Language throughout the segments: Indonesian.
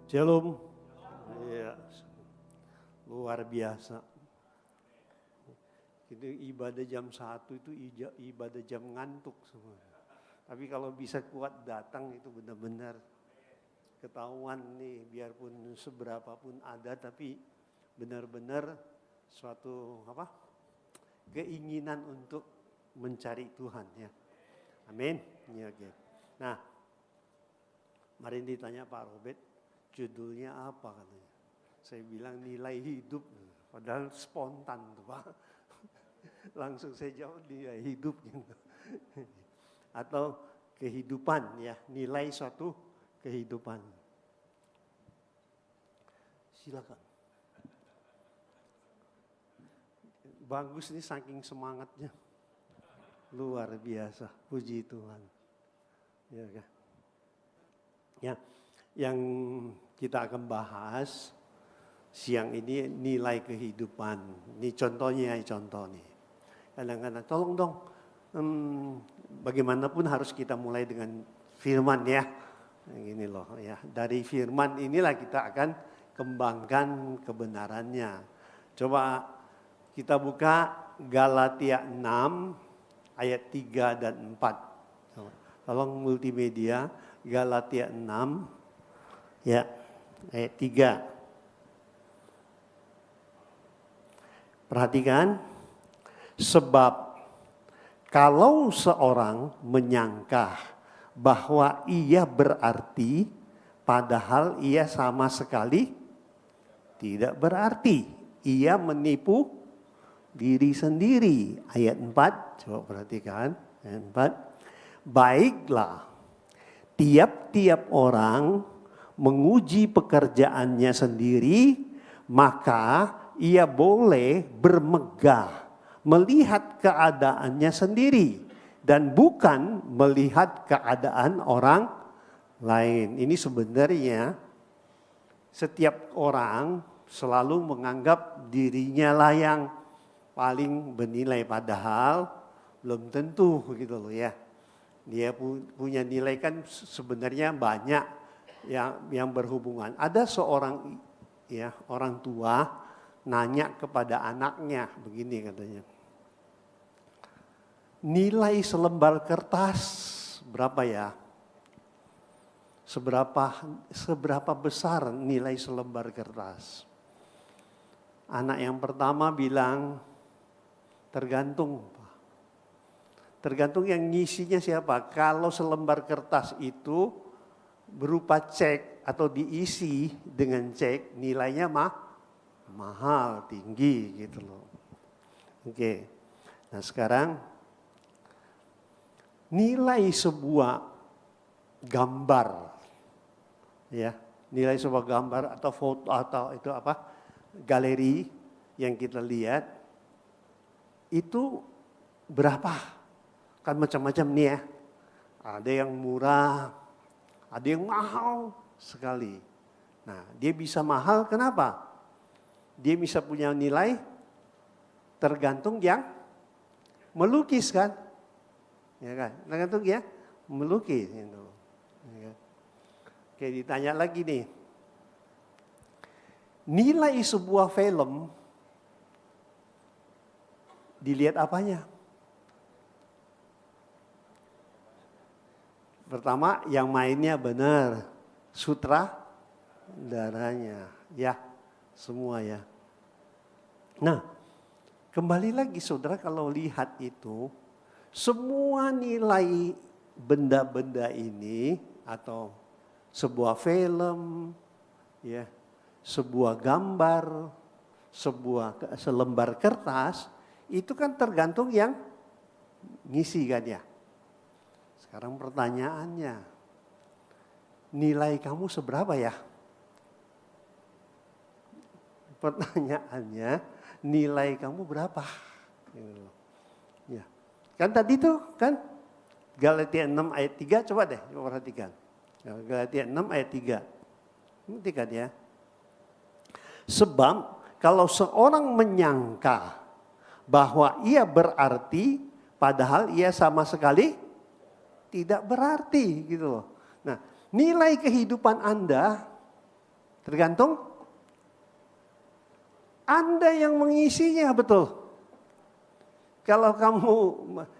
Shalom. Ya, luar biasa. Itu ibadah jam 1 itu ibadah jam ngantuk semua. Tapi kalau bisa kuat datang itu benar-benar ketahuan nih, biarpun seberapa pun ada, tapi benar-benar suatu keinginan untuk mencari Tuhan ya. Amin. Ya, okay. Nah, kemarin ditanya Pak Robert, judulnya apa katanya. Saya bilang nilai hidup, padahal spontan tuh Pak. Langsung saya jawab nilai hidup gitu. Atau kehidupan ya, nilai suatu kehidupan. Silakan. Bagus nih saking semangatnya. Luar biasa, puji Tuhan. Ya kan? Ya, yang kita akan bahas siang ini nilai kehidupan. Ini contohnya, contoh nih. Kadang-kadang tolong dong, bagaimanapun harus kita mulai dengan firman ya. Gini loh ya, dari firman inilah kita akan kembangkan kebenarannya. Coba kita buka Galatia 6 ayat 3 dan 4. Tolong multimedia, Galatia 6 ya, ayat 3. Perhatikan, sebab kalau seorang menyangka bahwa ia berarti, padahal ia sama sekali tidak berarti. Ia menipu diri sendiri. Ayat 4, coba perhatikan. Ayat 4. Baiklah, tiap-tiap orang menguji pekerjaannya sendiri, maka ia boleh bermegah melihat keadaannya sendiri dan bukan melihat keadaan orang lain. Ini sebenarnya setiap orang selalu menganggap dirinya lah yang paling bernilai, padahal belum tentu gitu loh ya. Dia punya nilai kan sebenarnya banyak yang berhubungan. Ada seorang ya orang tua nanya kepada anaknya begini katanya. Nilai selembar kertas berapa ya? Seberapa besar nilai selembar kertas? Anak yang pertama bilang tergantung. Tergantung yang ngisinya siapa. Kalau selembar kertas itu berupa cek atau diisi dengan cek, nilainya mahal, tinggi gitu loh. Oke. Nah sekarang nilai sebuah gambar ya, nilai sebuah gambar atau foto atau itu galeri yang kita lihat itu berapa? Kan macam-macam nih ya. Ada yang murah, ada yang mahal sekali. Nah, dia bisa mahal kenapa? Dia bisa punya nilai tergantung yang melukis kan? Ya kan? Tergantung ya melukis gitu. Ya kan? Oke, ditanya lagi nih. Nilai sebuah film dilihat apanya? Pertama, yang mainnya benar, sutradaranya, ya, semua ya. Nah, kembali lagi saudara kalau lihat itu, semua nilai benda-benda ini atau sebuah film, ya, sebuah gambar, sebuah selembar kertas, itu kan tergantung yang ngisi kan ya. Sekarang pertanyaannya, nilai kamu seberapa ya? Pertanyaannya, nilai kamu berapa? Ya. Kan tadi tuh kan Galatia 6 ayat 3, coba deh coba perhatikan. Galatia 6 ayat 3. Perhatikan ya. Sebab kalau seorang menyangka bahwa ia berarti, padahal ia sama sekali tidak berarti gitu loh. Nah, nilai kehidupan Anda Tergantung Anda yang mengisinya, betul. Kalau kamu,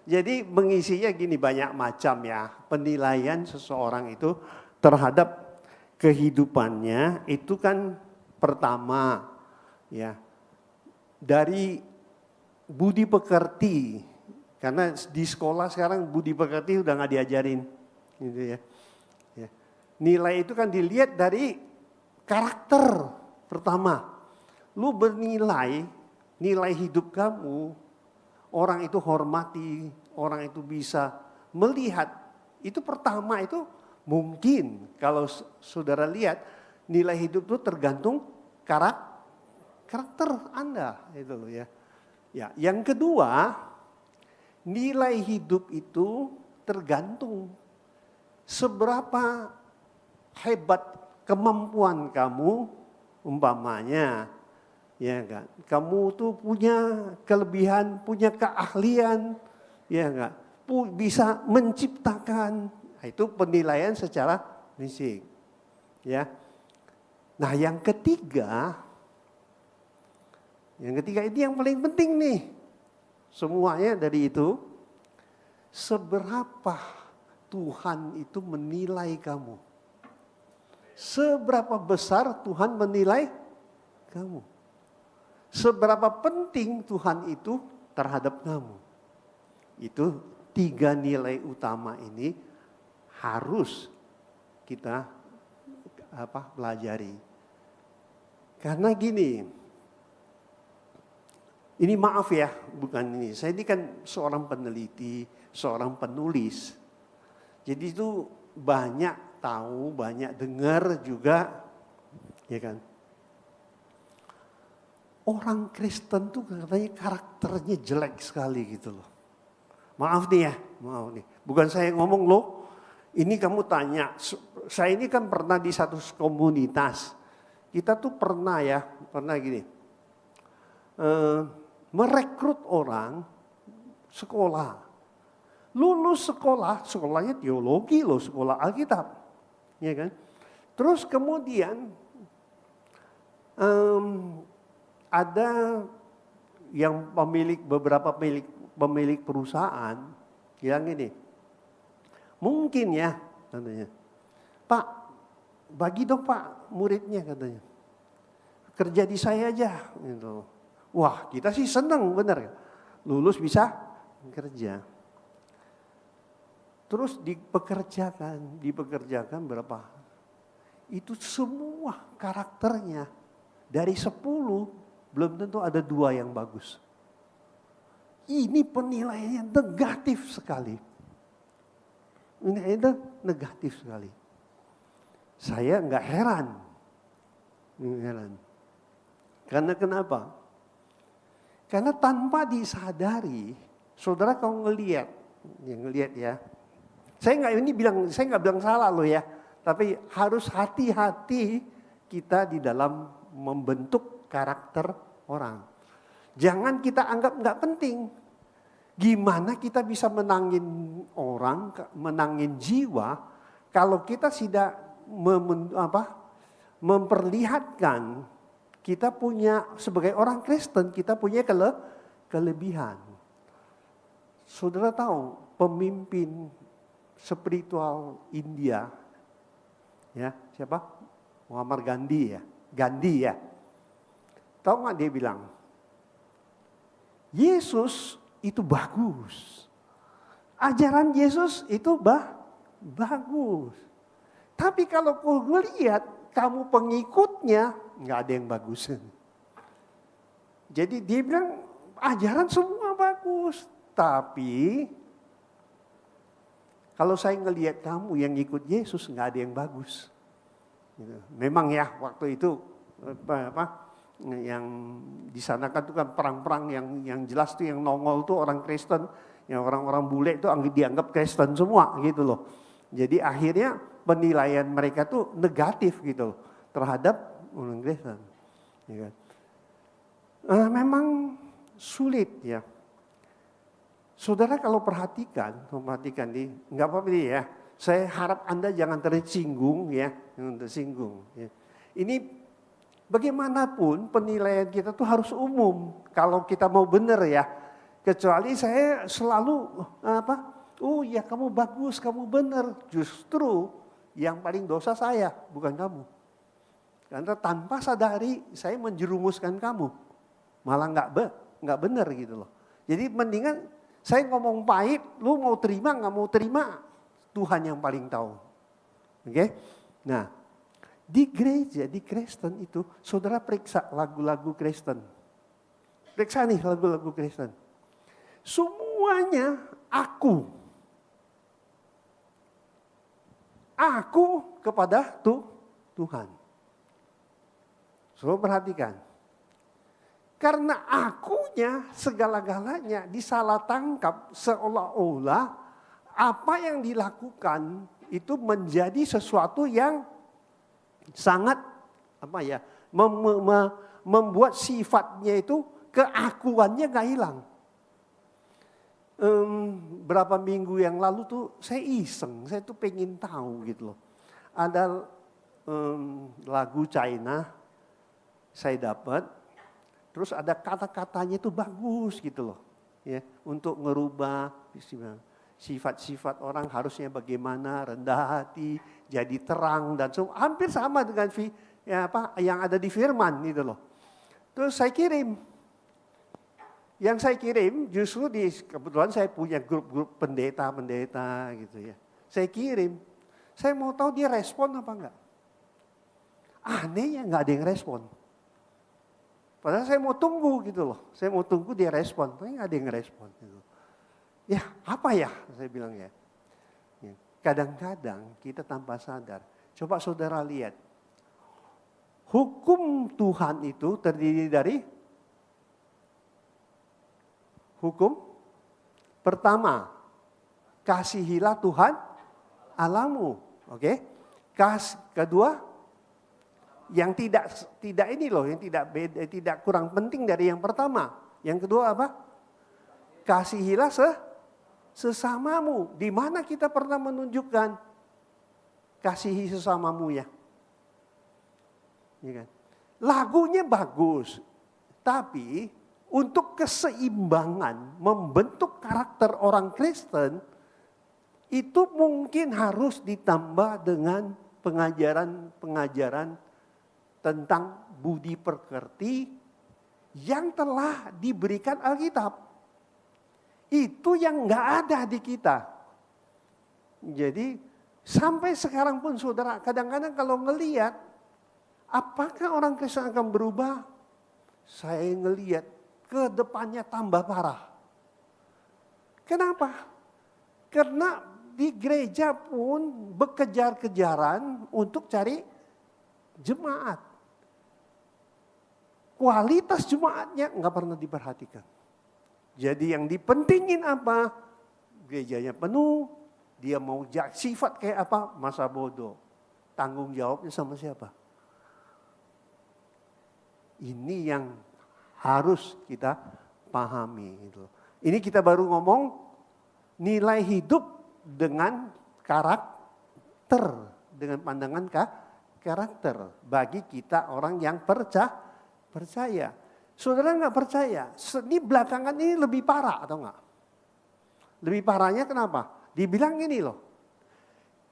jadi mengisinya gini, banyak macam ya. Penilaian seseorang itu terhadap kehidupannya itu kan pertama ya dari budi pekerti. Karena di sekolah sekarang budi pekerti udah nggak diajarin, gitu ya. Nilai itu kan dilihat dari karakter pertama. Lu bernilai, nilai hidup kamu, orang itu hormati, orang itu bisa melihat. Itu pertama itu mungkin kalau saudara lihat nilai hidup itu tergantung karakter Anda itu loh ya. Ya, yang kedua, nilai hidup itu tergantung seberapa hebat kemampuan kamu, umpamanya ya kan, kamu tuh punya kelebihan, punya keahlian, ya enggak, bisa menciptakan. Nah, itu penilaian secara fisik, ya. Nah, yang ketiga ini yang paling penting nih. Semuanya dari itu, seberapa Tuhan itu menilai kamu. Seberapa besar Tuhan menilai kamu. Seberapa penting Tuhan itu terhadap kamu. Itu 3 nilai utama ini harus kita pelajari. Karena gini, ini maaf ya, bukan ini. Saya ini kan seorang peneliti, seorang penulis. Jadi itu banyak tahu, banyak dengar juga, ya kan. Orang Kristen tuh katanya karakternya jelek sekali gitu loh. Maaf nih ya, maaf nih. Bukan saya ngomong loh, ini kamu tanya. Saya ini kan pernah di satu komunitas. Kita tuh pernah gini. Merekrut orang sekolah. Lulus sekolah, sekolahnya teologi loh, sekolah Alkitab. Ya kan? Terus kemudian ada yang beberapa pemilik perusahaan bilang ini, mungkin ya katanya, Pak, bagi dong Pak muridnya katanya, kerja di saya aja gitu. Wah, kita sih senang benar, lulus bisa kerja. Terus dipekerjakan berapa? Itu semua karakternya dari 10 belum tentu ada 2 yang bagus. Ini penilaiannya negatif sekali. Ini negatif sekali. Saya nggak heran. Karena kenapa? Karena tanpa disadari, saudara kalau ngelihat ya. Saya nggak bilang salah loh ya. Tapi harus hati-hati kita di dalam membentuk karakter orang. Jangan kita anggap nggak penting. Gimana kita bisa menangin orang, menangin jiwa, kalau kita tidak memperlihatkan kita punya, sebagai orang Kristen, kita punya kelebihan. Saudara tahu pemimpin spiritual India, ya siapa? Muhammad Gandhi ya. Tahu nggak dia bilang? Yesus itu bagus. Ajaran Yesus itu bagus. Tapi kalau kau melihat kamu pengikutnya, nggak ada yang bagus. Jadi dia bilang ajaran semua bagus. Tapi kalau saya ngelihat kamu yang ikut Yesus, nggak ada yang bagus. Memang ya waktu itu yang di sana kan itu kan perang-perang yang jelas tuh yang nongol tuh orang Kristen, yang orang-orang bule itu dianggap Kristen semua gitu loh. Jadi akhirnya penilaian mereka tuh negatif gitu terhadap orang Kristen. Ya. Memang sulit ya. Saudara kalau perhatikan nih, nggak apa-apa ya. Saya harap Anda jangan tersinggung ya, jangan tersinggung. Ya. Ini bagaimanapun penilaian kita tuh harus umum. Kalau kita mau benar ya. Kecuali saya selalu oh ya kamu bagus, kamu benar. Justru yang paling dosa saya, bukan kamu. Karena tanpa sadari saya menjerumuskan kamu. Malah nggak benar gitu loh. Jadi mendingan saya ngomong pahit, lu mau terima nggak mau terima, Tuhan yang paling tahu. Oke? Nah, di gereja, di Kristen itu, saudara periksa lagu-lagu Kristen. Periksa nih lagu-lagu Kristen. Semuanya aku. Aku kepada Tuhan. Saudara perhatikan. Karena akunya segala-galanya disalah tangkap seolah-olah apa yang dilakukan itu menjadi sesuatu yang sangat membuat sifatnya itu keakuannya gak hilang. Berapa minggu yang lalu tuh saya iseng, saya tuh pengen tahu gitu loh. Ada lagu China saya dapat, terus ada kata-katanya itu bagus gitu loh. Ya, untuk ngerubah sifat-sifat orang harusnya bagaimana, rendah hati, jadi terang dan hampir sama dengan yang ada di firman gitu loh. Terus saya kirim. Yang saya kirim justru kebetulan saya punya grup-grup pendeta-pendeta gitu ya. Saya kirim. Saya mau tahu dia respon apa enggak. Anehnya enggak ada yang respon. Padahal saya mau tunggu gitu loh. Saya mau tunggu dia respon. Tapi enggak ada yang respon gitu. Ya apa ya saya bilang ya. Kadang-kadang kita tanpa sadar. Coba saudara lihat. Hukum Tuhan itu terdiri dari hukum pertama, kasihilah Tuhan Allahmu, oke? Kedua, yang tidak ini loh, yang tidak kurang penting dari yang pertama. Yang kedua apa? Kasihilah sesamamu. Di mana kita pernah menunjukkan kasihi sesamamu ya? Ya kan? Lagunya bagus, tapi untuk keseimbangan membentuk karakter orang Kristen itu mungkin harus ditambah dengan pengajaran-pengajaran tentang budi pekerti yang telah diberikan Alkitab. Itu yang nggak ada di kita. Jadi sampai sekarang pun saudara kadang-kadang kalau ngelihat apakah orang Kristen akan berubah? Saya ngelihat ke depannya tambah parah. Kenapa? Karena di gereja pun berkejar-kejaran untuk cari jemaat. Kualitas jemaatnya nggak pernah diperhatikan. Jadi yang dipentingin apa? Gerejanya penuh, dia mau sifat kayak apa? Masa bodoh. Tanggung jawabnya sama siapa? Ini yang harus kita pahami. Gitu. Ini kita baru ngomong nilai hidup dengan karakter, dengan pandangan karakter bagi kita orang yang percaya. Saudara nggak percaya? Ini belakangan ini lebih parah atau enggak? Lebih parahnya kenapa? Dibilang ini loh,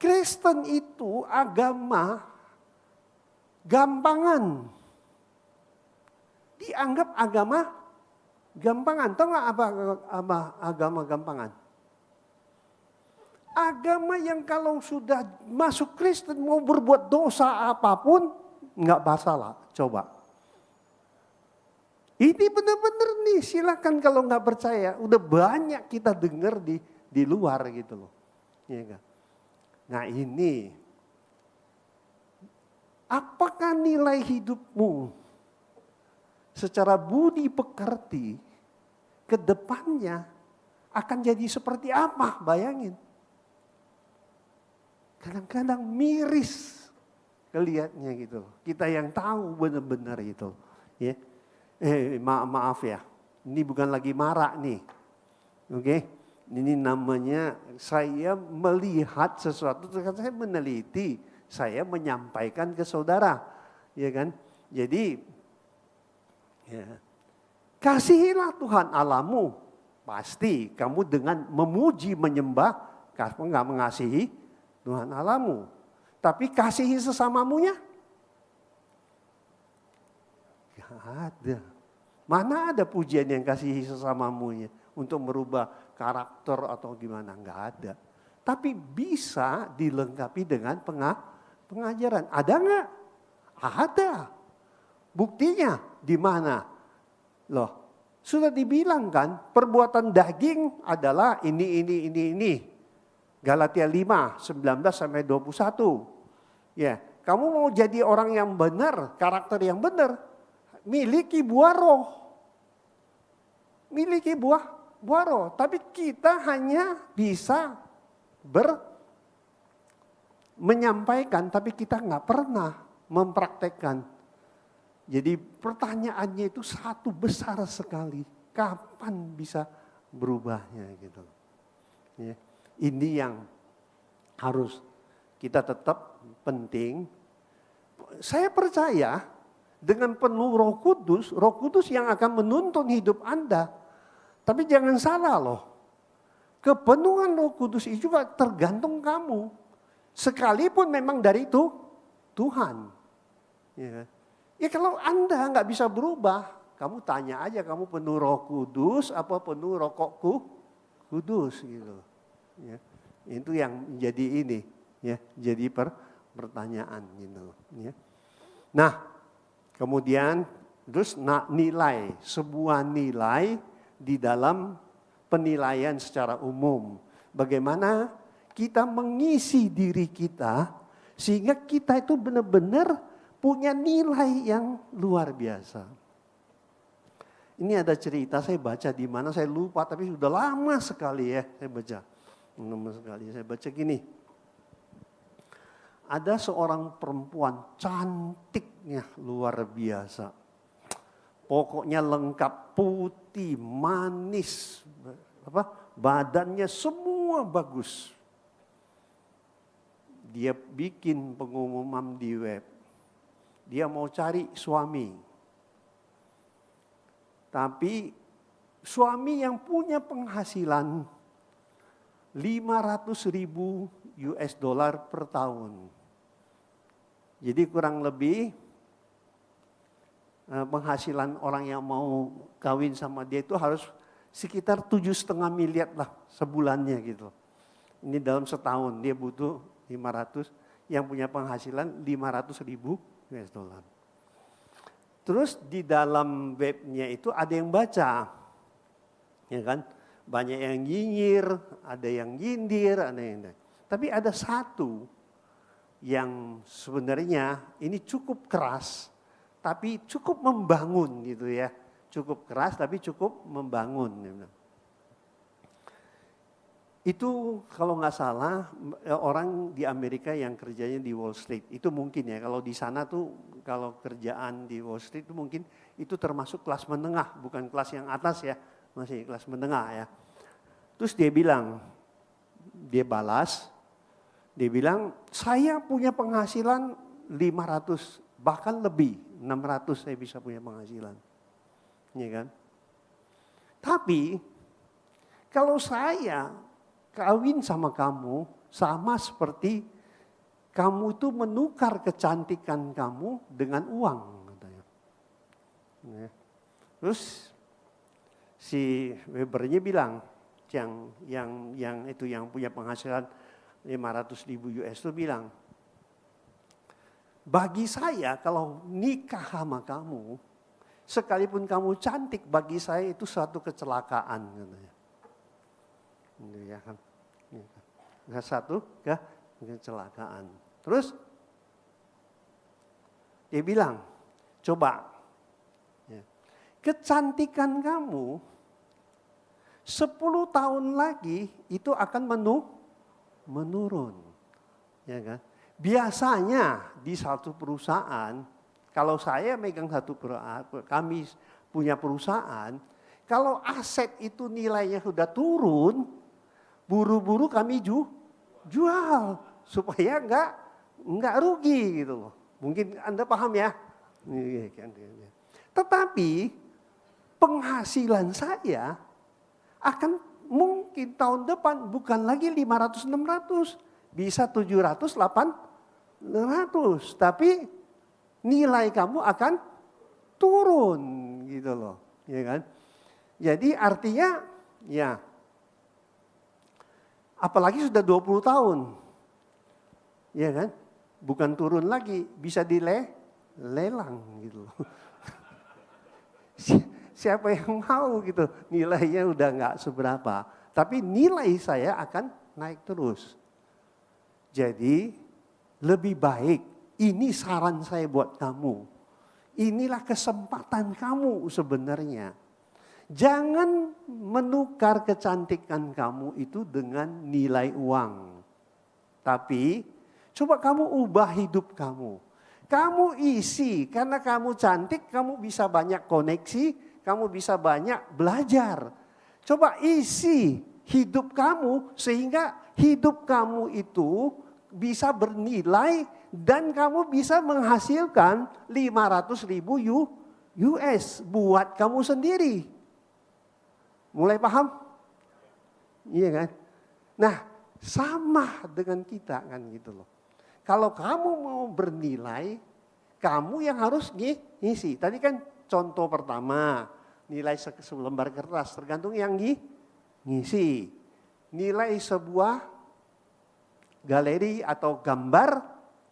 Kristen itu agama gampangan. Dianggap agama gampangan. Tahu nggak apa agama gampangan? Agama yang kalau sudah masuk Kristen mau berbuat dosa apapun nggak masalah. Coba. Ini benar-benar nih, silakan kalau nggak percaya. Udah banyak kita dengar di luar gitu loh. Ya kan? Nah ini, apakah nilai hidupmu secara budi pekerti ke depannya akan jadi seperti apa? Bayangin. Kadang-kadang miris kelihatannya gitu. Kita yang tahu benar-benar itu. Ya. Maaf ya. Ini bukan lagi marah nih. Oke. Ini namanya saya melihat sesuatu, saya meneliti, saya menyampaikan ke saudara. ya kan? Jadi ya, kasihilah Tuhan Allahmu, pasti kamu dengan memuji menyembah, kamu nggak mengasihi Tuhan Allahmu. Tapi kasihi sesamamunya? Gak ada. Mana ada pujian yang kasihi sesamamunya untuk merubah karakter atau gimana? Nggak ada. Tapi bisa dilengkapi dengan pengajaran. Ada nggak? Ada. Buktinya di mana? Loh, sudah dibilang kan perbuatan daging adalah ini. Galatia 5, 19 sampai 21. Ya, kamu mau jadi orang yang benar, karakter yang benar, miliki buah roh. Miliki buah roh. Tapi kita hanya bisa menyampaikan, tapi kita nggak pernah mempraktekkan. Jadi pertanyaannya itu satu besar sekali. Kapan bisa berubahnya gitu. Ya. Ini yang harus kita tetap penting. Saya percaya dengan penuh Roh Kudus yang akan menuntun hidup Anda. Tapi jangan salah loh. Kepenuhan Roh Kudus itu juga tergantung kamu. Sekalipun memang dari itu Tuhan. Ya kalau Anda nggak bisa berubah, kamu tanya aja kamu penuh Roh Kudus apa penuh Roh Kudus gitu. Ya, itu yang menjadi ini, ya, jadi pertanyaan gitu. Ya. Nah, kemudian terus sebuah nilai di dalam penilaian secara umum. Bagaimana kita mengisi diri kita sehingga kita itu benar-benar punya nilai yang luar biasa. Ini ada cerita saya baca di mana saya lupa tapi sudah lama sekali ya saya baca. Lama sekali saya baca gini. Ada seorang perempuan cantiknya luar biasa. Pokoknya lengkap putih, manis, badannya semua bagus. Dia bikin pengumuman di web. Dia mau cari suami. Tapi suami yang punya penghasilan 500.000 US dollar per tahun. Jadi kurang lebih penghasilan orang yang mau kawin sama dia itu harus sekitar 7,5 miliar lah sebulannya gitu. Ini dalam setahun dia butuh 500, yang punya penghasilan 500.000 US dollar. Terus di dalam webnya itu ada yang baca, ya kan? Banyak yang nyinyir, ada yang nyindir, ada yang. Tapi ada satu yang sebenarnya ini cukup keras, tapi cukup membangun gitu ya. Cukup keras tapi cukup membangun. Itu kalau nggak salah orang di Amerika yang kerjanya di Wall Street. Itu mungkin ya kalau di sana tuh kalau kerjaan di Wall Street itu mungkin itu termasuk kelas menengah. Bukan kelas yang atas ya, masih kelas menengah ya. Terus dia bilang, dia balas, dia bilang saya punya penghasilan 500 bahkan lebih, 600 saya bisa punya penghasilan. Ya kan? Tapi kalau saya kawin sama kamu sama seperti kamu itu menukar kecantikan kamu dengan uang katanya. Ya. Terus si Webernya bilang yang punya penghasilan 500.000 US itu bilang, bagi saya kalau nikah sama kamu sekalipun kamu cantik bagi saya itu suatu kecelakaan katanya. Ya kan? Satu kecelakaan. Terus dia bilang, coba ya, kecantikan kamu 10 tahun lagi itu akan menurun. Ya kan? Biasanya di satu perusahaan, kalau saya megang kami punya perusahaan, kalau aset itu nilainya sudah turun, buru-buru kami jual supaya enggak rugi gitu loh. Mungkin Anda paham ya? Tetapi penghasilan saya akan mungkin tahun depan bukan lagi 500-600, bisa 700-800. Tapi nilai kamu akan turun gitu loh, ya kan? Jadi artinya ya apalagi sudah 20 tahun. Ya kan? Bukan turun lagi, bisa dilelang gitu loh. Siapa yang mau gitu, nilainya udah nggak seberapa. Tapi nilai saya akan naik terus. Jadi lebih baik, ini saran saya buat kamu. Inilah kesempatan kamu sebenarnya. Jangan menukar kecantikan kamu itu dengan nilai uang. Tapi coba kamu ubah hidup kamu. Kamu isi, karena kamu cantik, kamu bisa banyak koneksi, kamu bisa banyak belajar. Coba isi hidup kamu sehingga hidup kamu itu bisa bernilai dan kamu bisa menghasilkan 500.000 US buat kamu sendiri. Mulai paham? Iya kan? Nah, sama dengan kita kan gitu loh. Kalau kamu mau bernilai, kamu yang harus ngisi. Tadi kan contoh pertama, nilai selembar kertas tergantung yang ngisi. Nilai sebuah galeri atau gambar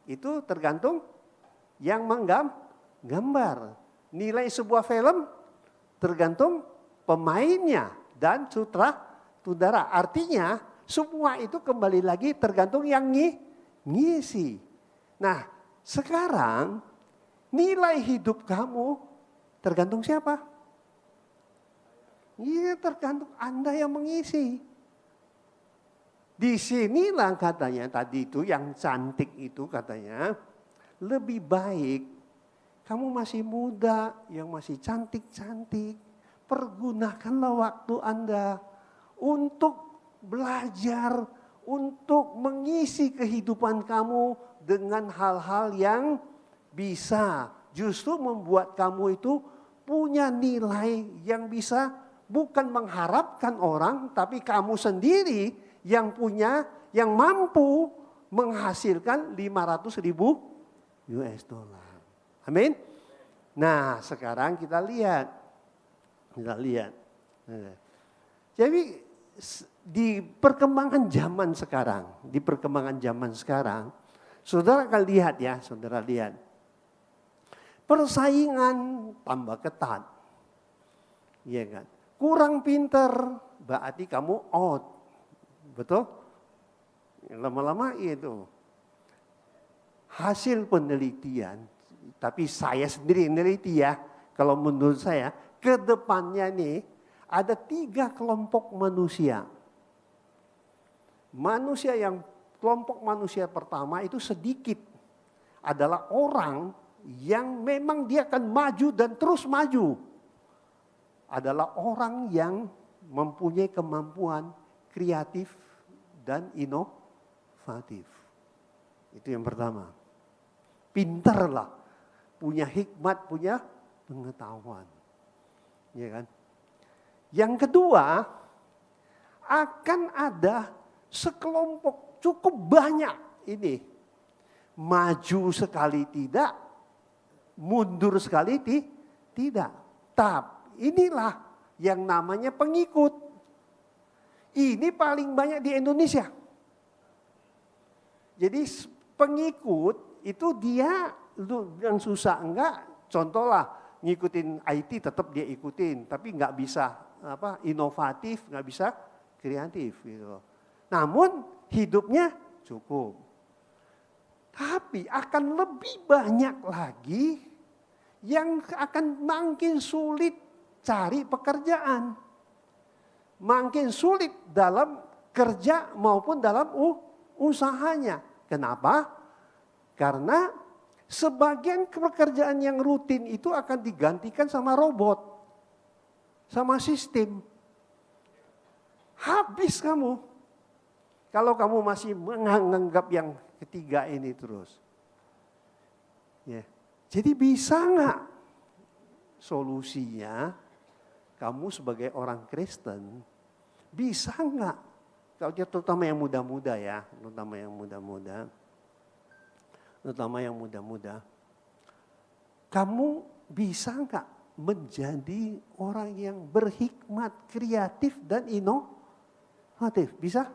itu tergantung yang menggambar. Nilai sebuah film tergantung pemainnya dan sutradara. Artinya semua itu kembali lagi tergantung yang ngisi. Nah, sekarang nilai hidup kamu tergantung siapa? Iya, tergantung Anda yang mengisi. Di sinilah katanya tadi itu yang cantik itu katanya lebih baik kamu masih muda, yang masih cantik-cantik, pergunakanlah waktu Anda untuk belajar, untuk mengisi kehidupan kamu dengan hal-hal yang bisa justru membuat kamu itu punya nilai yang bisa bukan mengharapkan orang, tapi kamu sendiri yang punya, yang mampu menghasilkan 500.000 US dollar. Amin. Nah, sekarang kita lihat. Jadi di perkembangan zaman sekarang, saudara akan lihat ya, saudara lihat. Persaingan tambah ketat. Iya kan? Kurang pinter, berarti kamu out. Betul? Lama-lama itu. Hasil penelitian, tapi saya sendiri meneliti ya, kalau menurut saya, ke depannya nih, ada 3 kelompok manusia. Kelompok manusia pertama itu sedikit. Adalah orang yang memang dia akan maju dan terus maju. Adalah orang yang mempunyai kemampuan kreatif dan inovatif. Itu yang pertama. Pintarlah, punya hikmat, punya pengetahuan. Ya kan? Yang kedua, akan ada sekelompok cukup banyak ini. Maju sekali tidak, mundur sekali tidak. Tapi inilah yang namanya pengikut. Ini paling banyak di Indonesia. Jadi pengikut itu dia yang susah enggak, contohlah ngikutin IT tetap dia ikutin, tapi nggak bisa inovatif, nggak bisa kreatif gitu. Namun hidupnya cukup. Tapi akan lebih banyak lagi yang akan makin sulit cari pekerjaan. Makin sulit dalam kerja maupun dalam usahanya. Kenapa? Karena sebagian pekerjaan yang rutin itu akan digantikan sama robot, sama sistem. Habis kamu. Kalau kamu masih menganggap yang ketiga ini terus. Ya. Jadi bisa nggak solusinya kamu sebagai orang Kristen, bisa nggak? Kalau terutama yang muda-muda ya, terutama yang muda-muda, kamu bisa nggak menjadi orang yang berhikmat, kreatif dan inovatif? Bisa?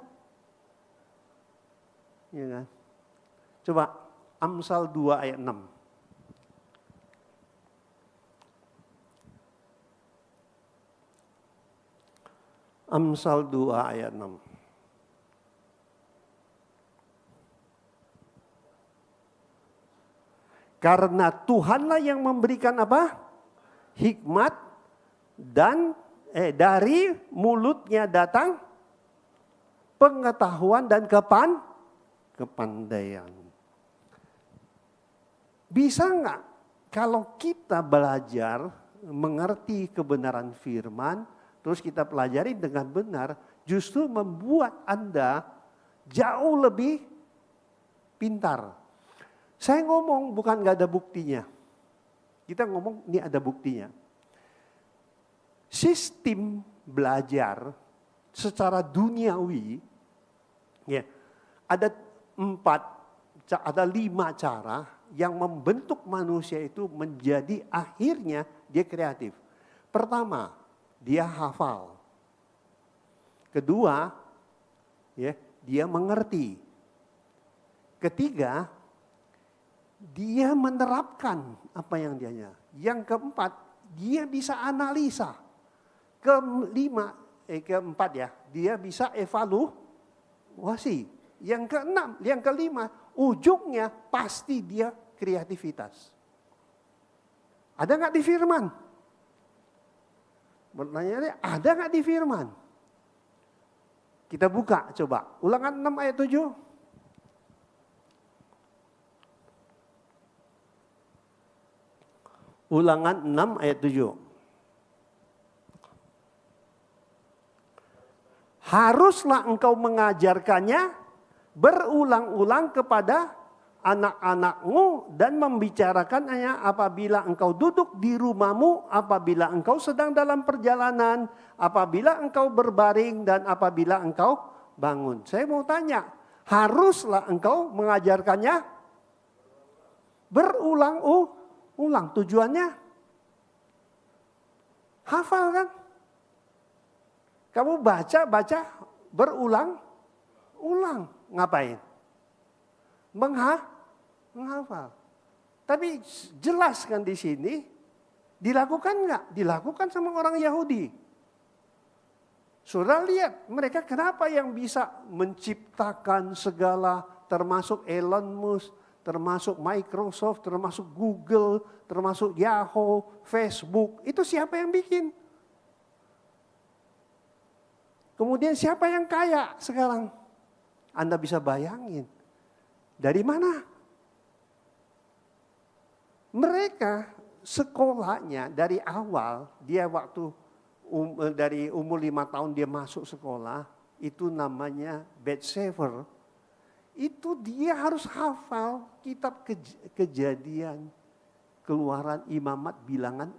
Ya kan? Coba Amsal 2 ayat 6. Amsal 2 ayat 6. Karena Tuhanlah yang memberikan apa? Hikmat dan dari mulutnya datang pengetahuan dan kepandaian. Bisa nggak kalau kita belajar mengerti kebenaran firman, terus kita pelajari dengan benar, justru membuat Anda jauh lebih pintar. Saya ngomong bukan nggak ada buktinya. Kita ngomong ini ada buktinya. Sistem belajar secara duniawi, ya, ada 5 cara yang membentuk manusia itu menjadi akhirnya dia kreatif. Pertama, dia hafal. Kedua, ya, dia mengerti. Ketiga, dia menerapkan apa yang dianya. Yang keempat, dia bisa analisa. Keempat ya, dia bisa evaluasi. Yang keenam, yang kelima, ujungnya pasti dia kreativitas. Ada nggak di firman? Pertanyaannya, ada nggak di firman? Kita buka coba. Ulangan 6 ayat 7. Ulangan 6 ayat 7. Haruslah engkau mengajarkannya berulang-ulang kepada anak-anakmu dan membicarakannya apabila engkau duduk di rumahmu, apabila engkau sedang dalam perjalanan, apabila engkau berbaring dan apabila engkau bangun. Saya mau tanya, haruslah engkau mengajarkannya berulang-ulang. Tujuannya hafal kan? Kamu baca berulang-ulang. Ngapain? Menghafal. Tapi jelas kan di sini, dilakukan nggak? Dilakukan sama orang Yahudi. Saudara lihat, mereka kenapa yang bisa menciptakan segala, termasuk Elon Musk, termasuk Microsoft, termasuk Google, termasuk Yahoo, Facebook. Itu siapa yang bikin? Kemudian siapa yang kaya sekarang? Anda bisa bayangin. Dari mana? Mereka sekolahnya dari awal, dia waktu dari umur 5 tahun dia masuk sekolah, itu namanya Betsever. Itu dia harus hafal kitab Kejadian, Keluaran, Imamat, Bilangan,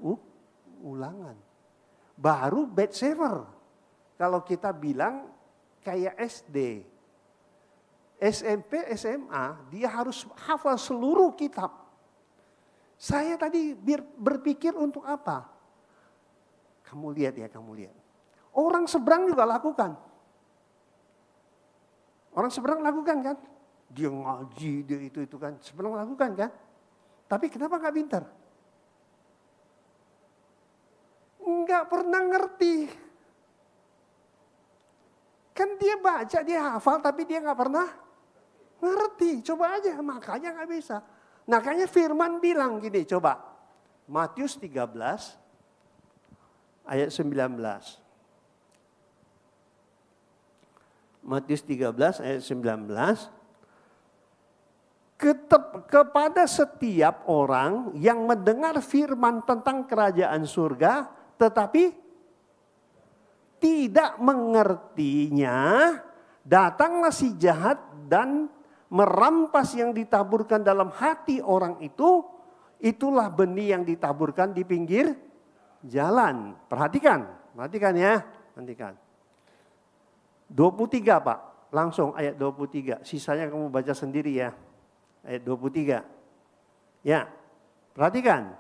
Ulangan. Baru Betsever. Kalau kita bilang kayak SD, SMP, SMA, dia harus hafal seluruh kitab. Saya tadi berpikir untuk apa? Kamu lihat ya, kamu lihat. Orang seberang juga lakukan. Orang seberang lakukan kan? Dia ngaji, dia itu kan. Seberang lakukan kan? Tapi kenapa nggak pintar? Nggak pernah ngerti. Kan dia baca, dia hafal, tapi dia nggak pernah ngerti. Coba aja, makanya nggak bisa. Nah, kayaknya firman bilang gini, coba. Matius 13, ayat 19. Matius 13 ayat 19. Kepada setiap orang yang mendengar firman tentang kerajaan surga, tetapi tidak mengertinya, datanglah si jahat dan merampas yang ditaburkan dalam hati orang itulah benih yang ditaburkan di pinggir jalan. Perhatikan ya, perhatikan. 23 Pak, langsung ayat 23. Sisanya kamu baca sendiri ya, ayat 23. Ya, perhatikan.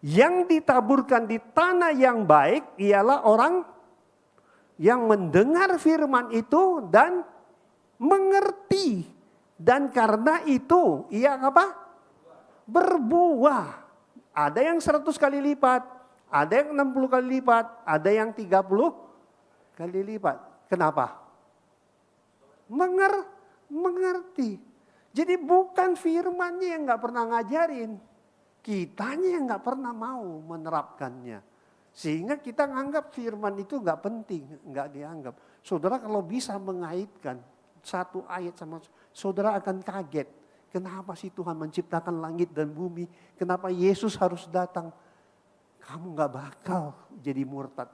Yang ditaburkan di tanah yang baik ialah orang yang mendengar firman itu dan mengerti. Dan karena itu ia apa? Berbuah. Ada yang 100 kali lipat, ada yang 60 kali lipat, ada yang 30 kali lipat. Kenapa? Mengerti. Jadi bukan firmannya yang gak pernah ngajarin. Kitanya yang gak pernah mau menerapkannya. Sehingga kita nganggap firman itu gak penting, gak dianggap. Saudara kalau bisa mengaitkan satu ayat sama saudara akan kaget. Kenapa sih Tuhan menciptakan langit dan bumi? Kenapa Yesus harus datang? Kamu gak bakal jadi murtad.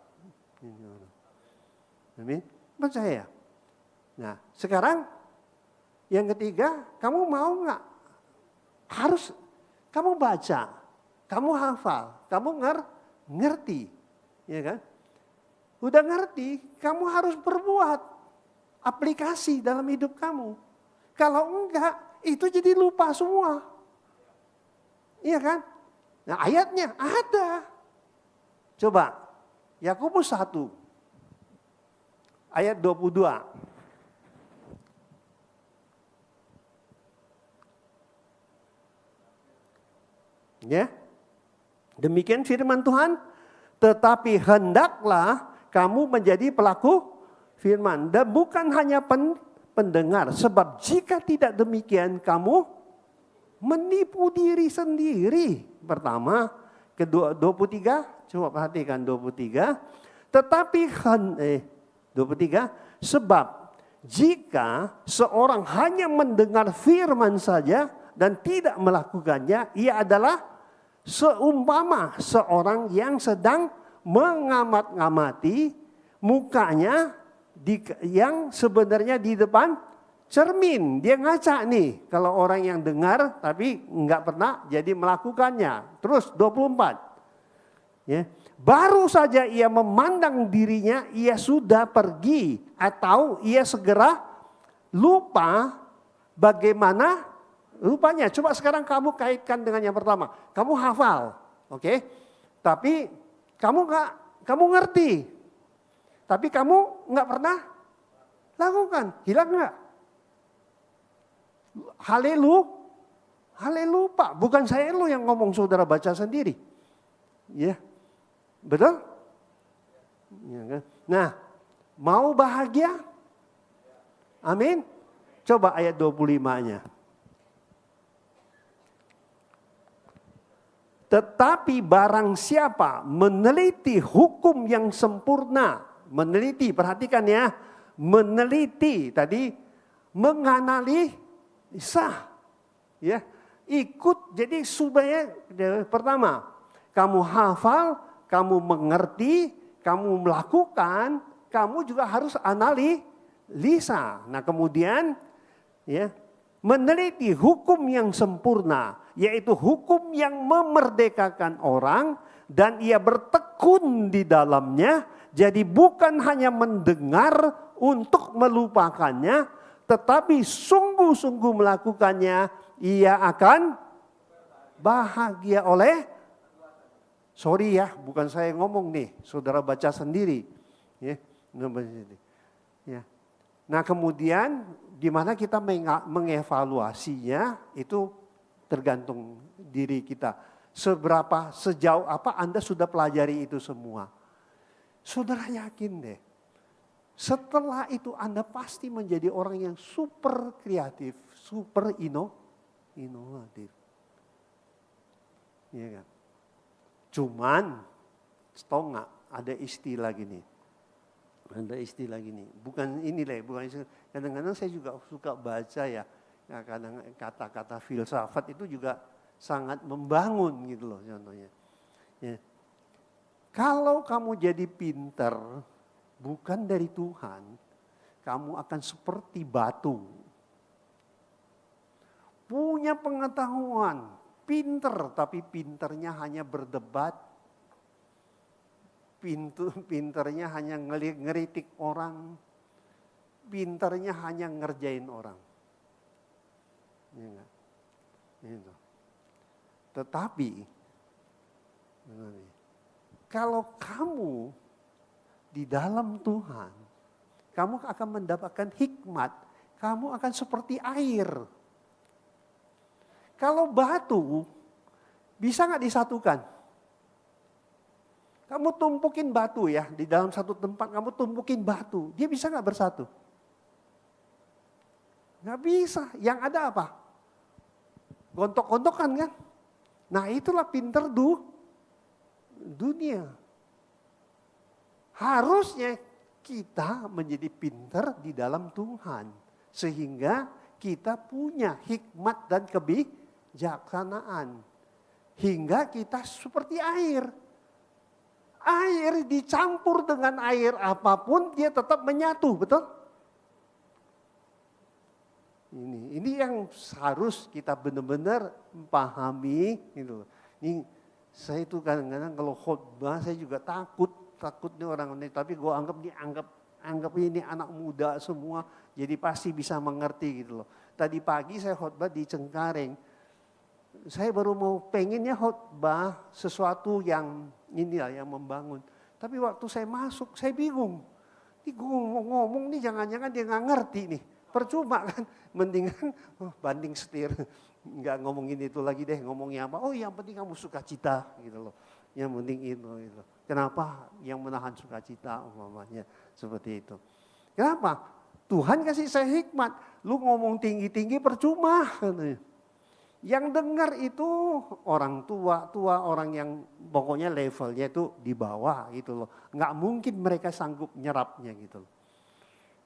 Amin. Percaya. Nah sekarang yang ketiga, kamu mau gak? Harus. Kamu baca, kamu hafal, kamu ngerti, ya kan? Udah ngerti, kamu harus berbuat aplikasi dalam hidup kamu. Kalau enggak, itu jadi lupa semua. Iya kan? Nah ayatnya ada. Coba, Yakobus 1, ayat 22. Ya, demikian firman Tuhan. Tetapi hendaklah kamu menjadi pelaku firman dan bukan hanya pendengar. Sebab jika tidak demikian kamu menipu diri sendiri. Pertama, kedua 23, coba perhatikan 23. Tetapi 23, sebab jika seorang hanya mendengar firman saja dan tidak melakukannya, ia adalah seumpama seorang yang sedang mengamat-ngamati mukanya yang sebenarnya di depan cermin. Dia ngaca nih kalau orang yang dengar tapi nggak pernah jadi melakukannya. Terus 24. Ya. Baru saja ia memandang dirinya, ia sudah pergi atau ia segera lupa bagaimana rupanya. Coba sekarang kamu kaitkan dengan yang pertama. Kamu hafal, oke? Tapi kamu ngerti. Tapi kamu nggak pernah lakukan. Hilang nggak? Haleluya. Bukan saya lu yang ngomong, saudara baca sendiri. Ya, betul? Ya, kan? Nah, mau bahagia? Amin. Coba ayat 25-nya. Tetapi barang siapa meneliti hukum yang sempurna, meneliti, perhatikan ya, meneliti tadi, menganalisa, ya, ikut. Jadi supaya pertama, kamu hafal, kamu mengerti, kamu melakukan, kamu juga harus analisa. Nah kemudian, ya, meneliti hukum yang sempurna, yaitu hukum yang memerdekakan orang dan ia bertekun di dalamnya. Jadi bukan hanya mendengar untuk melupakannya, tetapi sungguh-sungguh melakukannya, ia akan bahagia oleh, sorry ya, bukan saya ngomong nih, saudara baca sendiri. Ya. Nah kemudian di mana kita mengevaluasinya itu tergantung diri kita. Sejauh apa Anda sudah pelajari itu semua. Saudara yakin deh. Setelah itu Anda pasti menjadi orang yang super kreatif, super inovatif. Iya kan? Cuman, tahu nggak ada istilah gini. Ada istilah gini. Bukan inilah, bukan istilah. Kadang-kadang saya juga suka baca ya. Nah, kadang kata-kata filsafat itu juga sangat membangun gitu loh contohnya. Ya. Kalau kamu jadi pinter bukan dari Tuhan, kamu akan seperti batu. Punya pengetahuan, pinter, tapi pinternya hanya berdebat. Pinternya hanya ngeritik orang. Pinternya hanya ngerjain orang. Ya enggak? Itu. Tetapi, kalau kamu di dalam Tuhan, kamu akan mendapatkan hikmat, kamu akan seperti air. Kalau batu, bisa nggak disatukan? Kamu tumpukin batu ya, di dalam satu tempat kamu tumpukin batu, dia bisa nggak bersatu? Nggak bisa, yang ada apa? Gontok-gontokan kan? Nah itulah pinter dunia. Harusnya kita menjadi pinter di dalam Tuhan. Sehingga kita punya hikmat dan kebijaksanaan. Hingga kita seperti air. Air dicampur dengan air apapun dia tetap menyatu, betul? Ini yang harus kita benar-benar pahami gitu. Ini saya itu kadang-kadang kalau khotbah saya juga takut nih orang ini, tapi gue anggap ini anak muda semua, jadi pasti bisa mengerti gitu loh. Tadi pagi saya khotbah di Cengkareng. Saya baru pengennya khotbah sesuatu yang inilah yang membangun. Tapi waktu saya masuk saya bingung. Ini gue ngomong nih jangan-jangan dia nggak ngerti nih. Percuma kan, mendingan banding setir. Nggak ngomongin itu lagi deh, ngomongnya apa? Oh yang penting kamu sukacita gitu loh. Yang penting itu. Kenapa? Yang menahan sukacita umpamanya seperti itu. Kenapa? Tuhan kasih saya hikmat. Lu ngomong tinggi-tinggi percuma. Yang dengar itu orang tua, orang yang pokoknya levelnya itu di bawah gitu loh. Nggak mungkin mereka sanggup nyerapnya gitu loh.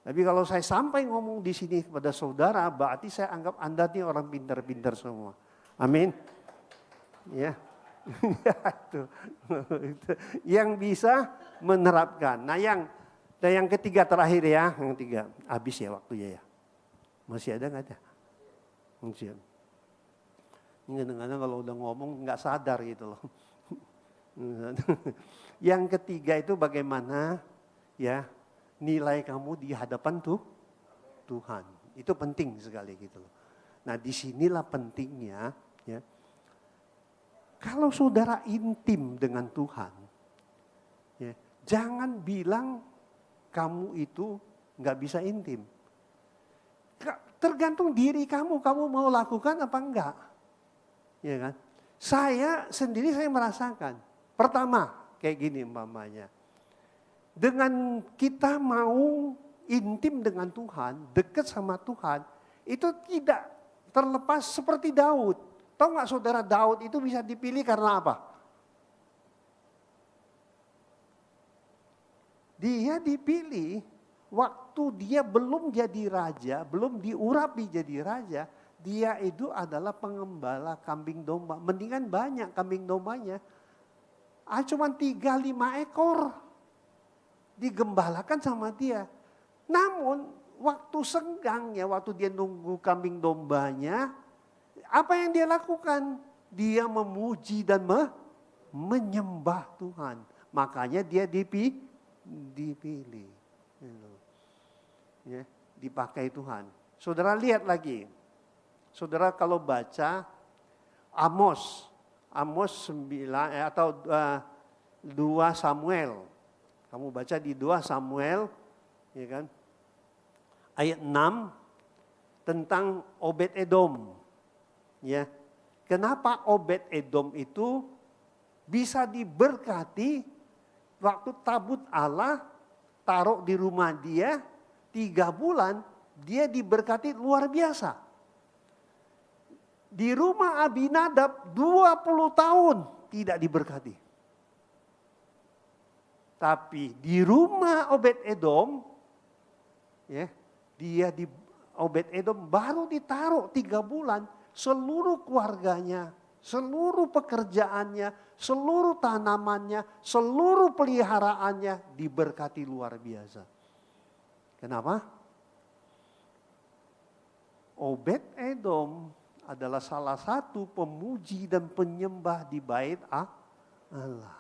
Tapi kalau saya sampai ngomong di sini kepada saudara, berarti saya anggap Anda ini orang pintar-pintar semua. Amin. Ya. Itu. Yang bisa menerapkan. Nah yang ketiga terakhir ya, yang ketiga. Habis ya waktunya ya. Masih ada nggak ada? Masih ada. Ini kadang-kadang kalau udah ngomong nggak sadar gitu loh. Yang ketiga itu bagaimana ya nilai kamu di hadapan Tuhan. Itu penting sekali gitu loh. Nah disinilah pentingnya ya. Kalau saudara intim dengan Tuhan, ya, jangan bilang kamu itu nggak bisa intim. Tergantung diri kamu mau lakukan apa enggak. Ya kan? Saya sendiri saya merasakan. Pertama kayak gini umpamanya. Dengan kita mau intim dengan Tuhan, dekat sama Tuhan, itu tidak terlepas seperti Daud. Tahu nggak saudara, Daud itu bisa dipilih karena apa? Dia dipilih waktu dia belum jadi raja, belum diurapi jadi raja, dia itu adalah pengembala kambing domba. Mendingan banyak kambing dombanya. Cuma 3-5 ekor. Digembalakan sama dia. Namun waktu senggangnya, waktu dia nunggu kambing dombanya, apa yang dia lakukan? Dia memuji dan menyembah Tuhan. Makanya dia dipilih. Ya, dipakai Tuhan. Saudara lihat lagi. Saudara kalau baca Amos 9 atau 2 Samuel. Kamu baca di 2 Samuel, ya kan? Ayat 6 tentang Obed-Edom. Ya. Kenapa Obed-Edom itu bisa diberkati waktu tabut Allah taruh di rumah dia 3 bulan, dia diberkati luar biasa. Di rumah Abinadab 20 tahun tidak diberkati. Tapi di rumah Obed-Edom, ya, Obed-Edom baru ditaruh 3 bulan, seluruh keluarganya, seluruh pekerjaannya, seluruh tanamannya, seluruh peliharaannya diberkati luar biasa. Kenapa? Obed-Edom adalah salah satu pemuji dan penyembah di bait Allah.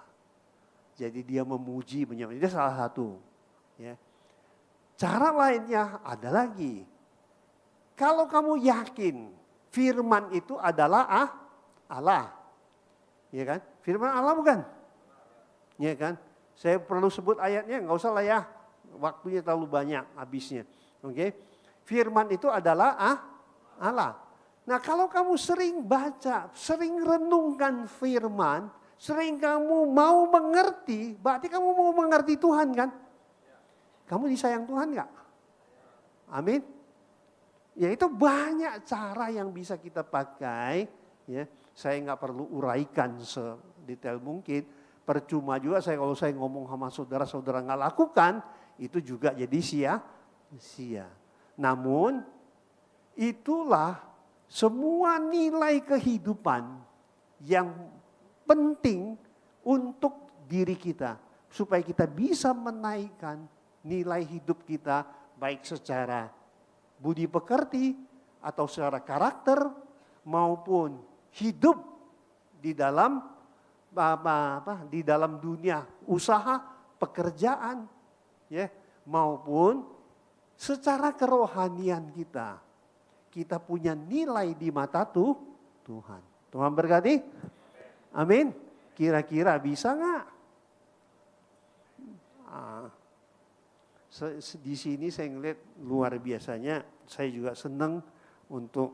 Jadi dia memuji, menyembah. Itu salah satu. Ya. Cara lainnya ada lagi. Kalau kamu yakin firman itu adalah Allah. Ya kan? Firman Allah bukan? Ya kan? Saya perlu sebut ayatnya, nggak usah lah ya. Waktunya terlalu banyak habisnya. Oke? Firman itu adalah Allah. Nah kalau kamu sering baca, sering renungkan firman, sering kamu mau mengerti, berarti kamu mau mengerti Tuhan kan? Kamu disayang Tuhan nggak? Amin. Ya itu banyak cara yang bisa kita pakai. Ya, saya nggak perlu uraikan sedetail mungkin. Percuma juga kalau saya ngomong sama saudara-saudara nggak lakukan, itu juga jadi sia-sia. Namun itulah semua nilai kehidupan yang penting untuk diri kita. Supaya kita bisa menaikkan nilai hidup kita baik secara budi pekerti atau secara karakter maupun hidup di dalam di dalam dunia usaha, pekerjaan, ya, maupun secara kerohanian kita. Kita punya nilai di mata Tuhan. Tuhan berkati. Amin. Kira-kira bisa nggak? Di sini saya ngeliat luar biasanya. Saya juga senang untuk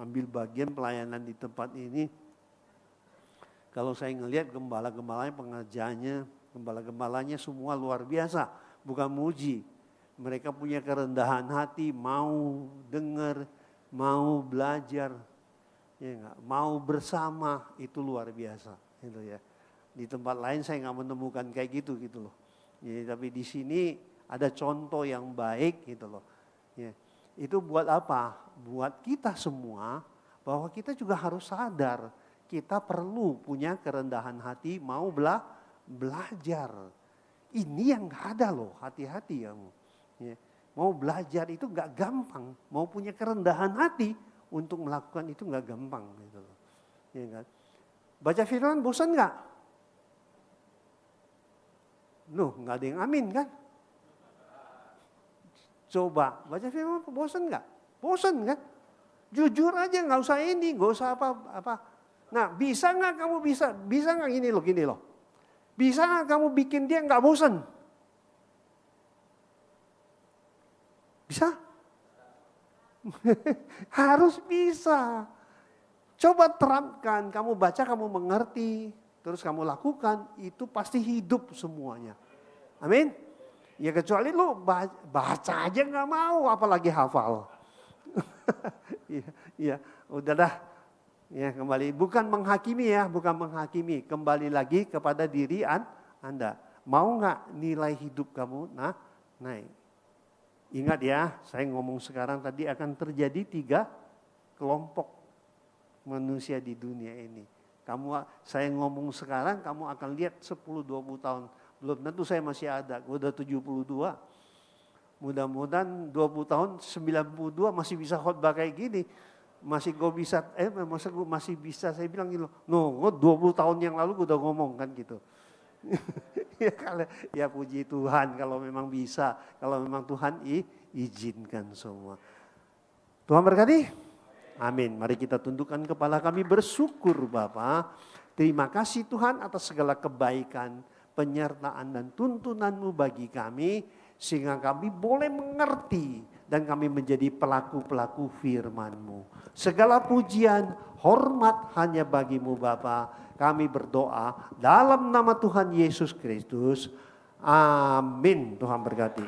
ambil bagian pelayanan di tempat ini. Kalau saya ngeliat gembala-gembalanya, pengajarnya, gembala-gembalanya semua luar biasa. Bukan muji. Mereka punya kerendahan hati, mau dengar, mau belajar, ya enggak, mau bersama, itu luar biasa, gitu ya. Di tempat lain saya nggak menemukan kayak gitu loh. Ya, tapi di sini ada contoh yang baik gitu loh. Ya, itu buat apa? Buat kita semua bahwa kita juga harus sadar kita perlu punya kerendahan hati, mau belajar. Ini yang nggak ada loh, hati-hati kamu. Ya. Mau belajar itu nggak gampang, mau punya kerendahan hati untuk melakukan itu nggak gampang, gitu loh. Ya kan? Baca firman bosan nggak? Nuh, nggak ada yang amin kan? Coba baca firman bosan nggak? Bosan kan? Jujur aja, nggak usah ini, nggak usah apa. Nah, bisa nggak kamu bisa nggak gini loh? Bisa nggak kamu bikin dia nggak bosan? Bisa? Harus bisa. Coba terapkan, kamu baca, kamu mengerti, terus kamu lakukan, itu pasti hidup semuanya. Amin? Ya kecuali lu baca aja nggak mau, apalagi hafal. Iya, udah dah. Ya kembali, bukan menghakimi ya, bukan menghakimi. Kembali lagi kepada diri Anda. Mau nggak nilai hidup kamu naik? Ingat ya, saya ngomong sekarang tadi akan terjadi 3 kelompok manusia di dunia ini. Saya ngomong sekarang, kamu akan lihat 10-20 tahun. Belum tentu saya masih ada, gue udah 72. Mudah-mudahan 20 tahun, 92 masih bisa khotbah kayak gini. Masih gue bisa, masih bisa, saya bilang gitu. No, 20 tahun yang lalu gue udah ngomong kan gitu. Ya puji Tuhan kalau memang bisa, kalau memang Tuhan izinkan semua. Tuhan berkati. Amin. Mari kita tundukkan kepala kami, bersyukur Bapa. Terima kasih Tuhan atas segala kebaikan, penyertaan dan tuntunan-Mu bagi kami, sehingga kami boleh mengerti dan kami menjadi pelaku-pelaku firman-Mu. Segala pujian, hormat hanya bagi-Mu Bapa. Kami berdoa dalam nama Tuhan Yesus Kristus. Amin. Tuhan berkati.